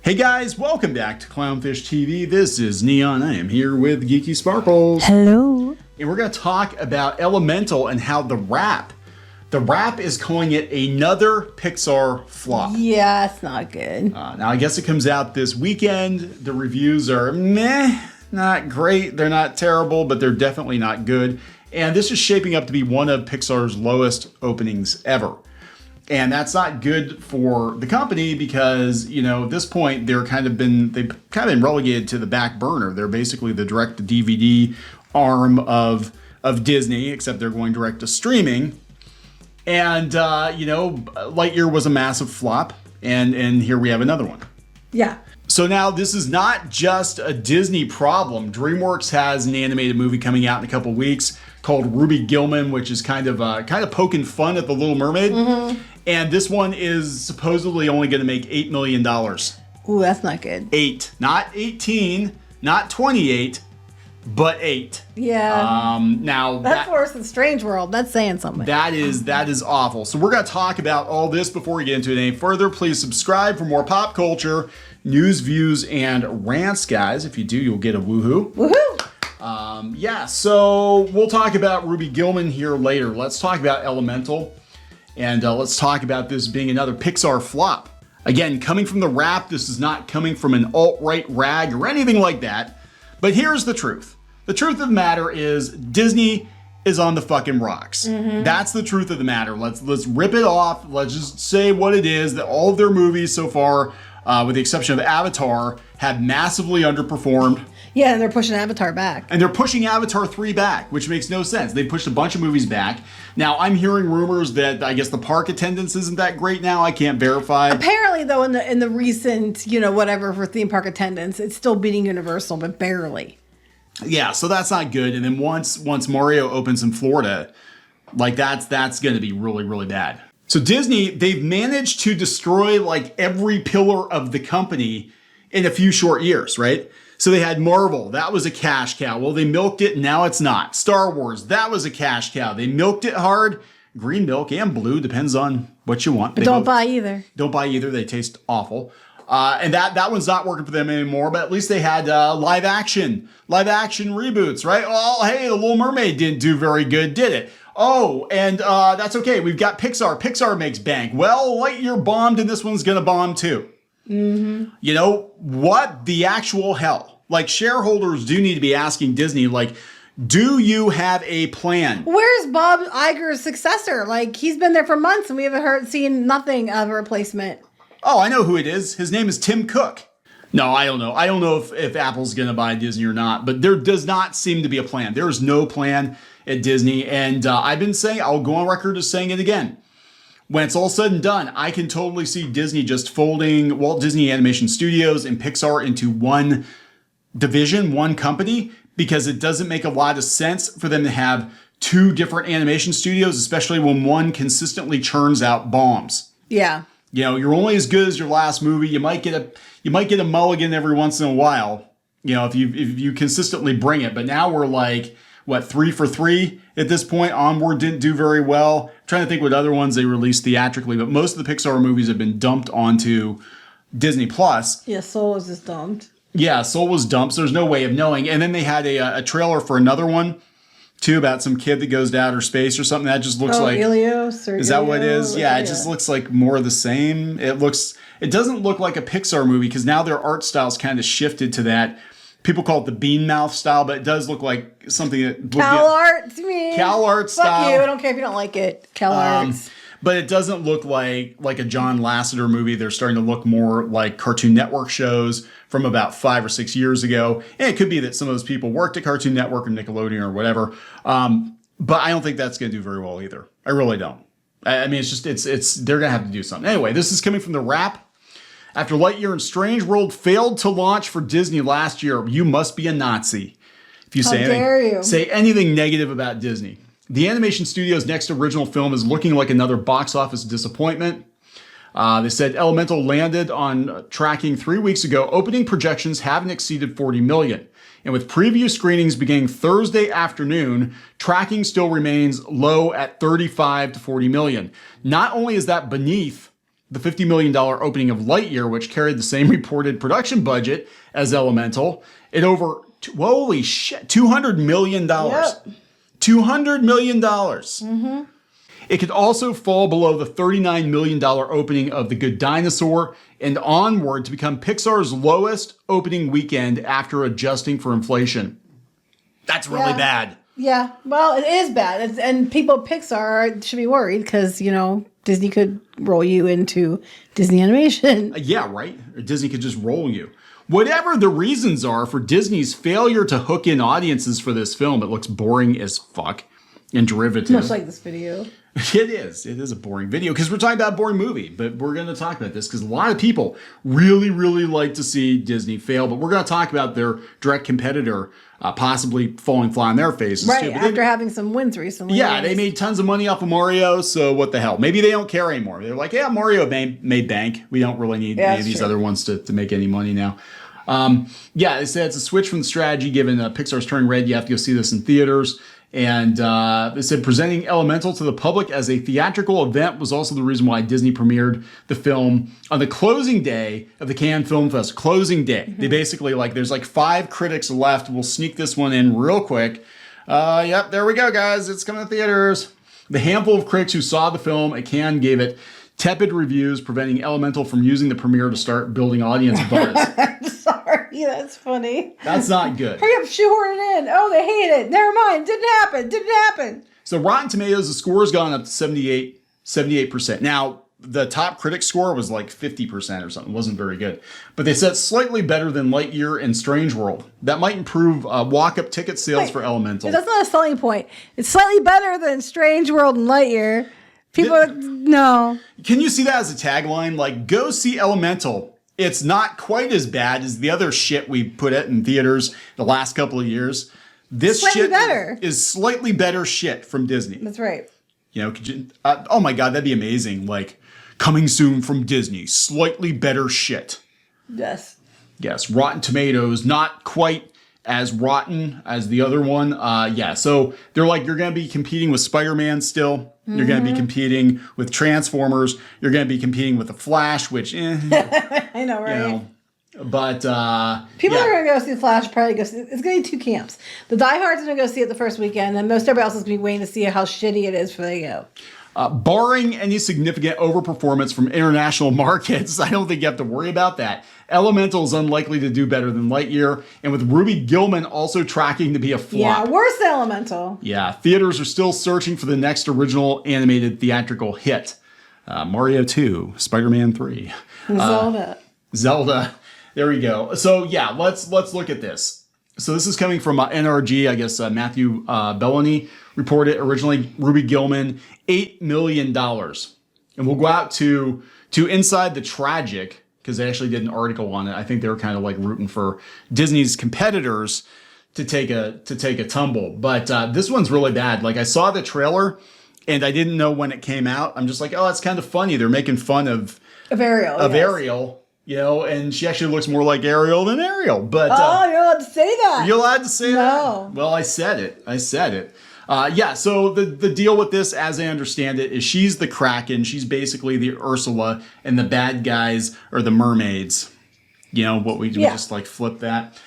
Hey guys, welcome back to Clownfish TV. This is Neon. I am here with Geeky Sparkles. Hello. And we're going to talk about Elemental and how the Wrap is calling it another Pixar flop. Yeah, it's not good. Now, I guess it comes out this weekend. The reviews are meh, not great. They're not terrible, but they're definitely not good. And this is shaping up to be one of Pixar's lowest openings ever. And that's not good for the company because, you know, at this point they've kind of been relegated to the back burner. They're basically the direct to DVD arm of Disney, except they're going direct to streaming. And Lightyear was a massive flop, and here we have another one. Yeah. So now this is not just a Disney problem. DreamWorks has an animated movie coming out in a couple weeks called Ruby Gillman, which is kind of poking fun at the Little Mermaid. Mm-hmm. And this one is supposedly only going to make $8 million. Ooh, that's not good. 8, not 18, not 28, but 8. Yeah. Now that's worse than Strange World. That's saying something. That is awful. So we're going to talk about all this before we get into it any further. Please subscribe for more pop culture, news, views, and rants, guys. If you do, you'll get a woohoo. Woohoo! So we'll talk about Ruby Gillman here later. Let's talk about Elemental. And let's talk about this being another Pixar flop. Again, coming from the Wrap, this is not coming from an alt-right rag or anything like that. But here's the truth. The truth of the matter is Disney is on the fucking rocks. Mm-hmm. That's the truth of the matter. Let's rip it off. Let's just say what it is, that all of their movies so far, with the exception of Avatar, have massively underperformed. Yeah, and they're pushing Avatar back. And they're pushing Avatar 3 back, which makes no sense. They pushed a bunch of movies back. Now, I'm hearing rumors that I guess the park attendance isn't that great now. I can't verify. Apparently, though, in the recent, whatever for theme park attendance, it's still beating Universal, but barely. Yeah, so that's not good. And then once Mario opens in Florida, like that's going to be really, really bad. So Disney, they've managed to destroy like every pillar of the company in a few short years, right? So they had Marvel, that was a cash cow. Well, they milked it, now it's not. Star Wars, that was a cash cow. They milked it hard. Green milk and blue, depends on what you want. But don't buy either. Don't buy either, they taste awful. And that one's not working for them anymore, but at least they had live action reboots, right? Oh, hey, The Little Mermaid didn't do very good, did it? Oh, and that's okay, we've got Pixar. Pixar makes bank. Well, Lightyear bombed and this one's gonna bomb too. Mm-hmm. You know, what the actual hell? Like, shareholders do need to be asking Disney, like, do you have a plan? Where's Bob Iger's successor? Like, he's been there for months and we haven't seen nothing of a replacement. Oh, I know who it is. His name is Tim Cook. No, I don't know. I don't know if Apple's going to buy Disney or not, but there does not seem to be a plan. There is no plan at Disney. And I've been saying, I'll go on record as saying it again. When it's all said and done, I can totally see Disney just folding Walt Disney Animation Studios and Pixar into one division, one company, because it doesn't make a lot of sense for them to have two different animation studios, especially when one consistently churns out bombs. Yeah. You know, you're only as good as your last movie. You might get a mulligan every once in a while, you know, if you consistently bring it. But now we're like, what, 3 for 3 at this point? Onward didn't do very well. I'm trying to think what other ones they released theatrically, but most of the Pixar movies have been dumped onto Disney Plus. Yeah, Soul was just dumped. Yeah, Soul was dumped, so there's no way of knowing. And then they had a trailer for another one, too, about some kid that goes to outer space or something. That just looks like... Ilios or is that what it is? Yeah, it just looks like more of the same. It doesn't look like a Pixar movie because now their art style's kind of shifted to that. People call it the bean mouth style, but it does look like something that... Cal Art to me. Cal Art style. Fuck you, I don't care if you don't like it. Cal Arts. But it doesn't look like a John Lasseter movie. They're starting to look more like Cartoon Network shows from about 5 or 6 years ago. And it could be that some of those people worked at Cartoon Network or Nickelodeon or whatever. But I don't think that's going to do very well either. I really don't. I mean, they're going to have to do something. Anyway, this is coming from the Wrap. After Lightyear and Strange World failed to launch for Disney last year, you must be a Nazi if you say anything negative about Disney. The animation studio's next original film is looking like another box office disappointment. They said Elemental landed on tracking 3 weeks ago. Opening projections haven't exceeded 40 million. And with preview screenings beginning Thursday afternoon, tracking still remains low at 35 to 40 million. Not only is that beneath the $50 million opening of Lightyear, which carried the same reported production budget as Elemental, at over, holy shit, $200 million. Yep. $200 million. It could also fall below the $39 million opening of The Good Dinosaur and onward to become Pixar's lowest opening weekend after adjusting for inflation. That's really bad. Yeah, well, it is bad. And people at Pixar should be worried because, you know, Disney could roll you into Disney Animation. Yeah, right? Or Disney could just roll you. Whatever the reasons are for Disney's failure to hook in audiences for this film, it looks boring as fuck and derivative. Much like this video. It is. It is a boring video because we're talking about a boring movie, but we're going to talk about this because a lot of people really, really like to see Disney fail, but we're going to talk about their direct competitor possibly falling flat on their faces right, too. But after having some wins recently. Yeah, they made tons of money off of Mario, so what the hell? Maybe they don't care anymore. They're like, yeah, Mario made bank. We don't really need any of these other ones to make any money now. Yeah, they said it's a switch from the strategy given Pixar's turning red. You have to go see this in theaters. And they said presenting Elemental to the public as a theatrical event was also the reason why Disney premiered the film on the closing day of the Cannes Film Fest. Closing day. They basically there's 5 critics left. We'll sneak this one in real quick. Yep, there we go, guys. It's coming to theaters. The handful of critics who saw the film at Cannes gave it tepid reviews, preventing Elemental from using the premiere to start building audience buzz. Sorry, that's funny. That's not good. Hurry up, shoehorn it in. Oh, they hate it. Never mind. Didn't happen. So Rotten Tomatoes, the score has gone up to 78%. Now, the top critic score was 50% or something. It wasn't very good. But they said slightly better than Lightyear and Strange World. That might improve walk-up ticket sales for Elemental. That's not a selling point. It's slightly better than Strange World and Lightyear. People, no. Can you see that as a tagline? Go see Elemental. It's not quite as bad as the other shit we put it in theaters the last couple of years. This slightly shit better. is slightly better shit from Disney. That's right. You know, could you, oh my God, that'd be amazing. Coming soon from Disney, slightly better shit. Yes. Yes, Rotten Tomatoes, not quite as rotten as the other one. Yeah, so they're you're going to be competing with Spider-Man still. You're going to be competing with Transformers. You're going to be competing with The Flash, which, I know, right? You know, but people are going to go see The Flash. Probably go see. It's going to be 2 camps. The diehards are going to go see it the first weekend, and most everybody else is going to be waiting to see how shitty it is before they go. Barring any significant overperformance from international markets, I don't think you have to worry about that. Elemental is unlikely to do better than Lightyear, and with Ruby Gillman also tracking to be a flop. Yeah, worse than Elemental. Yeah, theaters are still searching for the next original animated theatrical hit. Mario 2, Spider-Man 3. Zelda. There we go. So yeah, let's look at this. So this is coming from NRG, I guess Matthew Bellany reported originally. Ruby Gillman, $8 million. And we'll go out to Inside the Tragic, because they actually did an article on it. I think they were kind of rooting for Disney's competitors to take a tumble. But this one's really bad. I saw the trailer and I didn't know when it came out. I'm just oh, that's kind of funny. They're making fun of Ariel. Ariel, you know, and she actually looks more like Ariel than Ariel. But you're allowed to say that. You're allowed to say that? No. Well, I said it. Yeah, so the deal with this, as I understand it, is she's the Kraken. She's basically the Ursula, and the bad guys are the mermaids. You know, what we do, just flip that.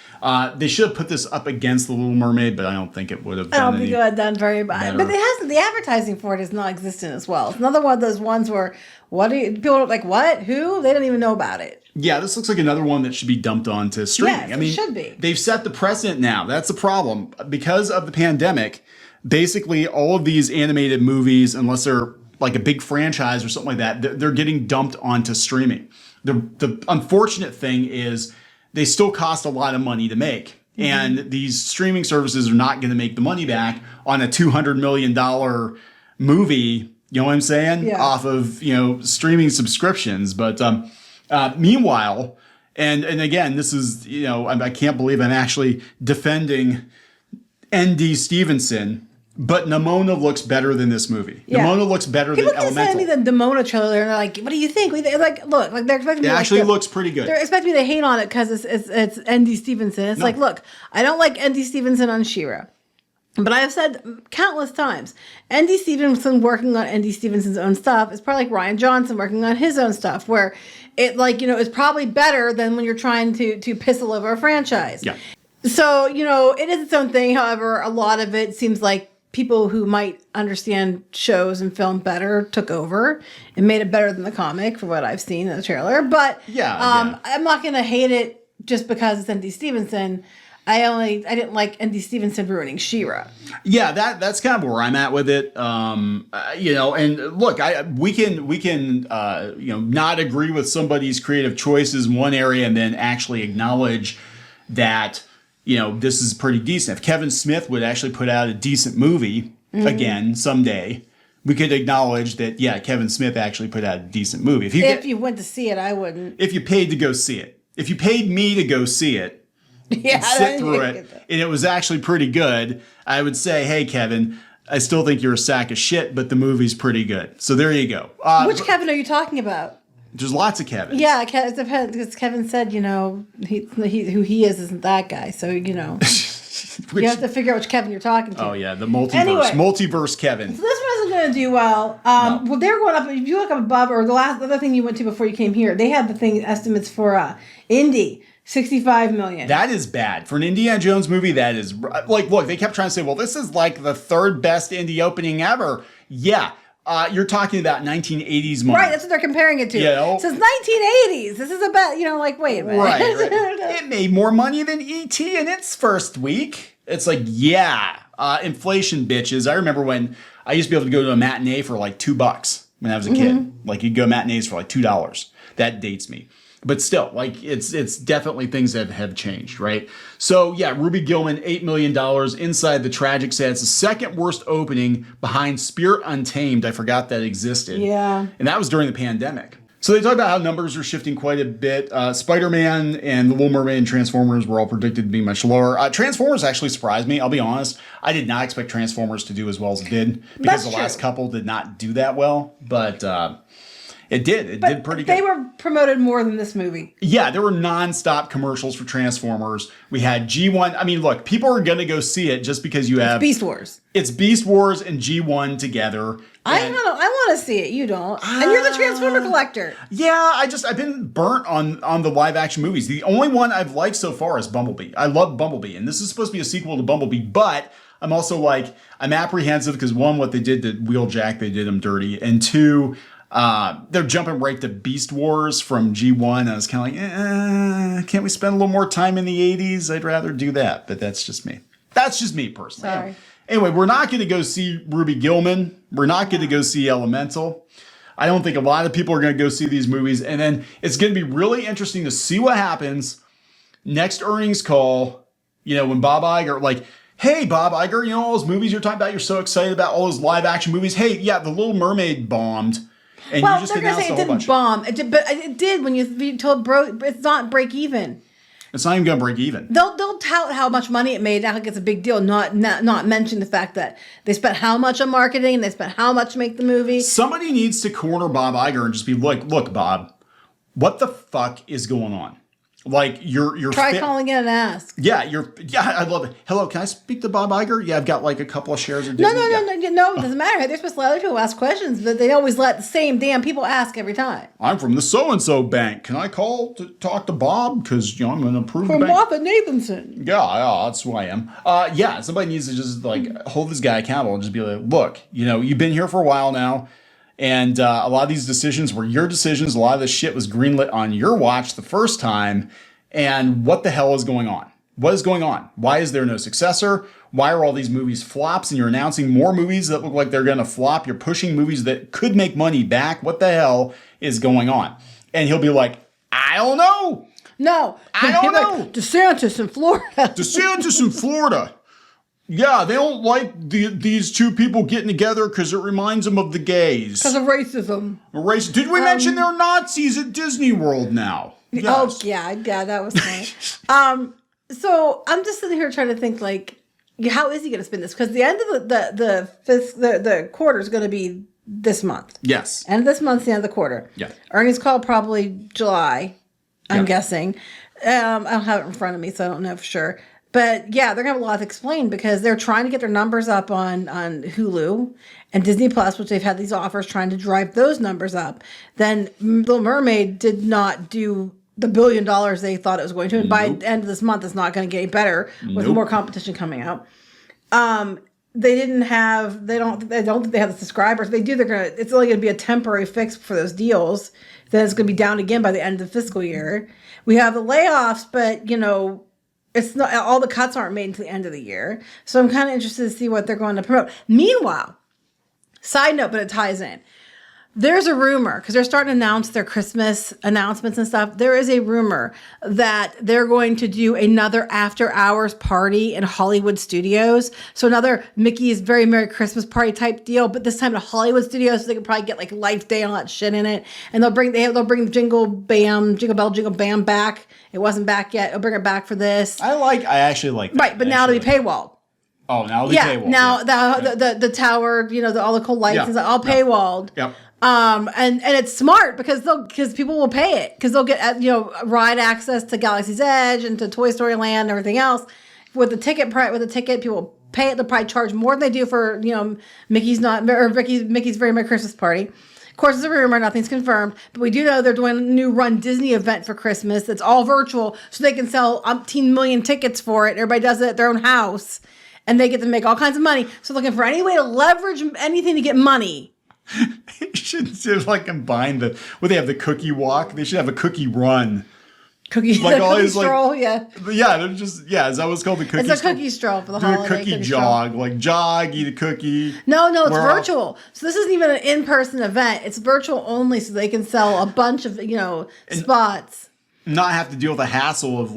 They should have put this up against the Little Mermaid, but I don't think it would have done I don't think it would have done very bad. But the advertising for it is non-existent as well. It's another one of those ones where people are what? Who? They don't even know about it. Yeah, this looks like another one that should be dumped onto streaming. Yes, it should be. They've set the precedent now. That's the problem. Because of the pandemic, basically all of these animated movies, unless they're a big franchise or something like that, they're getting dumped onto streaming. The unfortunate thing is they still cost a lot of money to make. Mm-hmm. And these streaming services are not going to make the money back on a $200 million movie, you know what I'm saying? Yeah. Off of, streaming subscriptions. But meanwhile, and again, this is, I can't believe I'm actually defending N.D. Stevenson, but Nimona looks better than this movie. Yeah. Nimona looks better than Elemental. People keep sending me the Nimona trailer, and they're like, what do you think? They're look, they're expecting me it actually looks pretty good. They're expecting me to hate on it because it's N.D. Stevenson. It's look, I don't like N.D. Stevenson on She-Ra. But I have said countless times, Andy Stevenson working on Andy Stevenson's own stuff is probably like Ryan Johnson working on his own stuff, where it is probably better than when you're trying to piss all over a franchise. Yeah. So, it is its own thing. However, a lot of it seems like people who might understand shows and film better took over and made it better than the comic, for what I've seen in the trailer. But I'm not going to hate it just because it's Andy Stevenson. I didn't like Andy Stevenson ruining She-Ra. Yeah, that's kind of where I'm at with it. And look, we can not agree with somebody's creative choices in one area and then actually acknowledge that, this is pretty decent. If Kevin Smith would actually put out a decent movie again someday, we could acknowledge that, Kevin Smith actually put out a decent movie. If you went to see it, I wouldn't. If you paid to go see it. If you paid me to go see it, sit through it, and it was actually pretty good, I would say, hey, Kevin, I still think you're a sack of shit, but the movie's pretty good. So there you go. Which Kevin are you talking about? There's lots of Kevins. Yeah, because Kevin said, who he is isn't that guy. So, you have to figure out which Kevin you're talking to. Oh, yeah, the multiverse Kevin. So this one isn't going to do well. No. Well, they're going up. If you look up above, or the other thing you went to before you came here, they had the estimates for Indy. $65 million. That is bad. For an Indiana Jones movie, that is... look, they kept trying to say, well, this is like the third best Indy opening ever. Yeah. You're talking about 1980s money. Right, that's what they're comparing it to. Since 1980s. This is about, wait a minute. Right. It made more money than E.T. in its first week. It's like, inflation, bitches. I remember when I used to be able to go to a matinee for like $2 when I was a kid. Like, you'd go matinees for like $2. That dates me. But still, it's definitely things that have changed, right? So, Ruby Gillman, $8 million inside the tragic set. It's the second worst opening behind Spirit Untamed. I forgot that existed. Yeah. And that was during the pandemic. So they talk about how numbers are shifting quite a bit. Spider-Man and The Little Mermaid and Transformers were all predicted to be much lower. Transformers actually surprised me, I'll be honest. I did not expect Transformers to do as well as it did. Because the last couple did not do that well. But... It did pretty good. They were promoted more than this movie. Yeah, there were nonstop commercials for Transformers. We had G1. I mean, look, people are going to go see it just because you have... Beast Wars. It's Beast Wars and G1 together. I want to see it. You don't. And you're the Transformer collector. Yeah, I've been burnt on the live action movies. The only one I've liked so far is Bumblebee. I love Bumblebee, and this is supposed to be a sequel to Bumblebee, but I'm also I'm apprehensive because one, what they did to Wheeljack, they did him dirty, and two... they're jumping right to Beast Wars from G1. I was kind of like, can't we spend a little more time in the 80s? I'd rather do that, but that's just me. That's just me personally. Sorry. Anyway, we're not going to go see Ruby Gillman. We're not going to go see Elemental. I don't think a lot of people are going to go see these movies. And then it's going to be really interesting to see what happens next earnings call, when Bob Iger, hey, Bob Iger, all those movies you're talking about, you're so excited about all those live action movies. Hey, The Little Mermaid bombed. And you just announced a whole bunch. It didn't bomb. But it did when you told it's not break even. It's not even going to break even. They'll tout how much money it made. Act like it's a big deal. Not mention the fact that they spent how much on marketing and they spent how much to make the movie. Somebody needs to corner Bob Iger and just be like, look, Bob, what the fuck is going on? You're try calling in and ask. Yeah, I love it. Hello, can I speak to Bob Iger? Yeah, I've got a couple of shares of Disney. No, it doesn't matter. They're supposed to let other people ask questions, but they always let the same damn people ask every time. I'm from the so-and-so bank. Can I call to talk to Bob? Because, I'm going to approve from the bank. Martha Nathanson. Yeah, that's who I am. Somebody needs to just, hold this guy accountable and just be like, look, you've been here for a while now. And a lot of these decisions were your decisions. A lot of this shit was greenlit on your watch the first time. And what the hell is going on? What is going on? Why is there no successor? Why are all these movies flops? And you're announcing more movies that look like they're going to flop. You're pushing movies that could make money back. What the hell is going on? And he'll be like, I don't know. No. I don't know. DeSantis in Florida. Yeah, they don't like these two people getting together because it reminds them of the gays. Because of racism. Did we mention they're Nazis at Disney World now? Yes. Oh, yeah, that was funny. So I'm just sitting here trying to think, how is he going to spend this? Because the end of the quarter is going to be this month. Yes. And this month's the end of the quarter. Yeah. Earnings call probably July, I'm guessing. I don't have it in front of me, so I don't know for sure. But yeah, they're gonna have a lot to explain because they're trying to get their numbers up on Hulu and Disney Plus, which they've had these offers trying to drive those numbers up. Then Little Mermaid did not do the $1 billion they thought it was going to, and by the end of this month, it's not going to get any better with more competition coming out. They don't think they have the subscribers. If they do, it's only going to be a temporary fix for those deals. Then it's going to be down again by the end of the fiscal year. We have the layoffs, but it's not, all the cuts aren't made until the end of the year. So I'm kind of interested to see what they're going to promote. Meanwhile, side note, but it ties in. There's a rumor, because they're starting to announce their Christmas announcements and stuff. There is a rumor that they're going to do another after hours party in Hollywood studios. So another Mickey's Very Merry Christmas Party type deal, but this time to Hollywood studios, so they could probably get like Life Day and all that shit in it. And they'll bring Jingle Bell, Jingle Bam back. It wasn't back yet. They'll bring it back for this. I actually like that. Right, but now it'll be paywalled. Oh, now it'll be paywalled. Now the tower, all the cool lights is all paywalled. Yep. And it's smart because people will pay it because they'll get ride access to Galaxy's Edge and to Toy Story Land and everything else. With the ticket, people pay it. They'll probably charge more than they do for Mickey's Very Merry Christmas Party. Of course, it's a rumor, nothing's confirmed, but we do know they're doing a new Run Disney event for Christmas that's all virtual, so they can sell umpteen million tickets for it. Everybody does it at their own house, and they get to make all kinds of money. So looking for any way to leverage anything to get money. They should like combine they have the cookie walk. They should have a cookie run. Cookie stroll, yeah. Yeah, they're just, is that what's called the cookie stroll? It's a cookie stroll for the holiday. Do a cookie jog, like jog, eat a cookie. No, it's virtual. So this isn't even an in-person event. It's virtual only, so they can sell a bunch of, spots. Not have to deal with the hassle of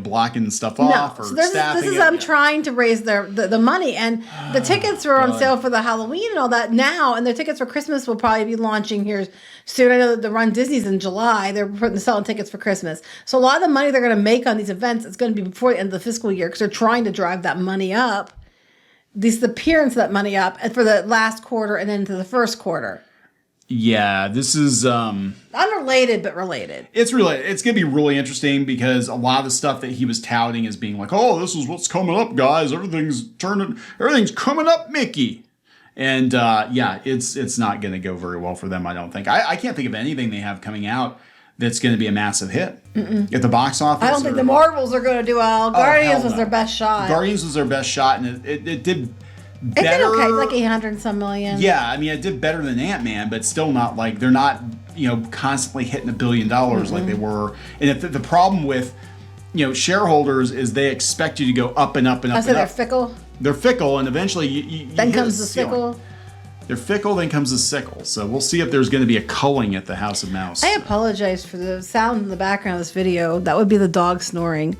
blocking stuff off or staffing. I'm trying to raise the money, and the tickets were on sale for the Halloween and all that now, and the tickets for Christmas will probably be launching here soon. I know that the Run Disney's in July. They're selling tickets for Christmas, so a lot of the money they're going to make on these events is going to be before the end of the fiscal year because they're trying to drive that money up, the appearance of that money up, and for the last quarter and then into the first quarter. Yeah, this is unrelated but related. It's related. It's gonna be really interesting because a lot of the stuff that he was touting as being like, "Oh, this is what's coming up, guys. Everything's coming up, Mickey." And it's not gonna go very well for them. I don't think. I can't think of anything they have coming out that's gonna be a massive hit at the box office. I don't think the Marvels are gonna do well. Guardians was their best shot. And it did. It did okay, like 800 some million. Yeah, I mean, it did better than Ant-Man, but still not like they're not, constantly hitting $1 billion like they were. And if the problem with, shareholders is they expect you to go up and up and up. So they're fickle. They're fickle, and eventually you then comes the sickle. They're fickle, then comes the sickle. So we'll see if there's going to be a culling at the House of Mouse. I apologize for the sound in the background of this video. That would be the dog snoring.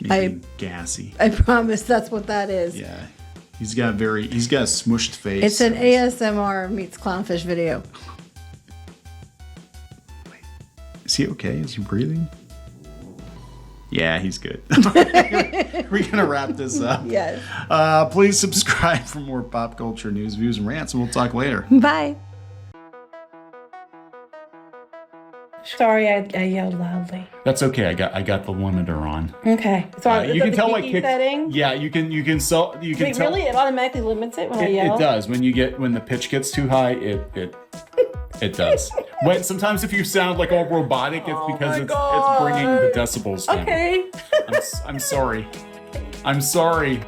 Gassy. I promise that's what that is. Yeah. He's got a smushed face. It's an ASMR meets Clownfish video. Wait, is he okay? Is he breathing? Yeah, he's good. We're going to wrap this up. Yes. Please subscribe for more pop culture news, views, and rants, and we'll talk later. Bye. Sorry, I yelled loudly. That's okay. I got the limiter on. Okay. So you can tell my kick setting. Yeah, you can tell. Really? It automatically limits it when I yell? It does. When the pitch gets too high, it does. Sometimes if you sound like all robotic, it's because it's bringing the decibels down. Okay. I'm sorry. I'm sorry.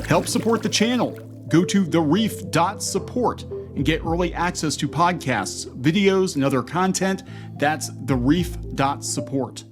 Help support the channel. Go to thereef.support and get early access to podcasts, videos, and other content. That's thereef.support.